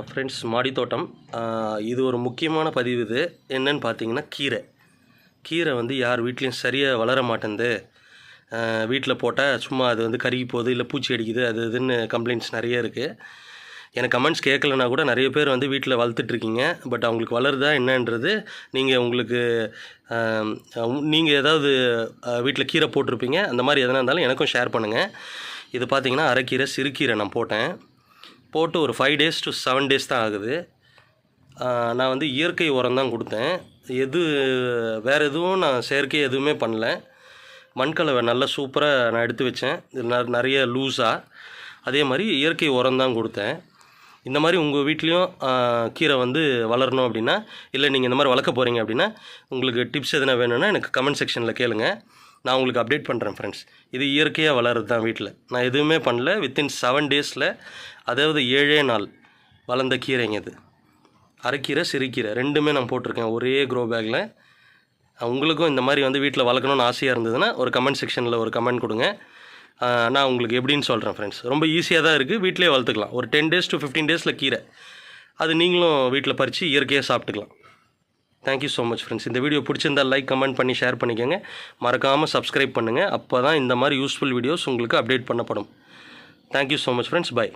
Friends, மாடி தோட்டம். இது ஒரு முக்கியமான பதிவு. இது என்னன்னு பார்த்தீங்கன்னா, கீரை வந்து யார் வீட்லேயும் சரியாக வளர மாட்டேங்குது, வீட்டில் போட்டால் சும்மா அது வந்து கருகி போகுது, இல்லை பூச்சி அடிக்குது, அது இதுன்னு கம்ப்ளைண்ட்ஸ் நிறைய இருக்குது. எனக்கு கமெண்ட்ஸ் கேட்கலனா கூட நிறைய பேர் வந்து வீட்டில் வளர்த்துட்ருக்கீங்க. பட் அவங்களுக்கு வளருதா என்னன்றது நீங்கள் ஏதாவது வீட்டில் கீரை போட்டிருப்பீங்க. அந்த மாதிரி எதனா இருந்தாலும் எனக்கும் ஷேர் பண்ணுங்கள். இது பார்த்தீங்கன்னா அரைக்கீரை, சிறுகீரை நான் போட்டு ஒரு 5 days to 7 days தான் ஆகுது. நான் வந்து இயற்கை உரம் தான் கொடுத்தேன். வேறு எதுவும் நான் செயற்கை எதுவுமே பண்ணல. மண்கலவை நல்லா சூப்பராக நான் எடுத்து வச்சேன், நிறைய லூஸாக. அதே மாதிரி இயற்கை உரம் தான் கொடுத்தேன். இந்த மாதிரி உங்கள் வீட்லேயும் கீரை வந்து வளரணும் அப்படின்னா, இல்லை நீங்கள் இந்த மாதிரி வளர்க்க போகிறீங்க அப்படின்னா, உங்களுக்கு டிப்ஸ் எதுனா வேணும்னா எனக்கு கமெண்ட் செக்ஷனில் கேளுங்க. நான் உங்களுக்கு அப்டேட் பண்ணுறேன் ஃப்ரெண்ட்ஸ். இது இயற்கையாக வளருது தான் வீட்டில். நான் எதுவுமே பண்ணல. வித்தின் 7 daysல, அதாவது 7 நாள் வளர்ந்த கீரைங்க இது. அரைக்கீரை, சிறுகீரை ரெண்டுமே நான் போட்டிருக்கேன் ஒரே க்ரோ பேக்கில். உங்களுக்கும் இந்த மாதிரி வந்து வீட்டில் வளர்க்கணும்னு ஆசையாக இருந்ததுன்னா ஒரு கமெண்ட் செக்ஷனில் ஒரு கமெண்ட் கொடுங்க. நான் உங்களுக்கு எப்படின்னு சொல்கிறேன் ஃப்ரெண்ட்ஸ். ரொம்ப ஈஸியாக தான் இருக்குது, வீட்டிலே வளர்த்துக்கலாம். ஒரு 10 days to 15 daysல கீரை அது நீங்களும் வீட்டில் பறித்து இயற்கையாக சாப்பிட்டுக்கலாம். Thank you so much friends. இந்த வீடியோ பிடிச்சிருந்தால் லைக், கமெண்ட் பண்ணி ஷேர் பண்ணிக்கோங்க. மறக்காமல் சப்ஸ்கிரைப் பண்ணுங்கள். அப்போ தான் இந்த மாதிரி யூஸ்ஃபுல் வீடியோஸ் உங்களுக்கு அப்டேட் பண்ணப்படும். Thank you so much friends. By.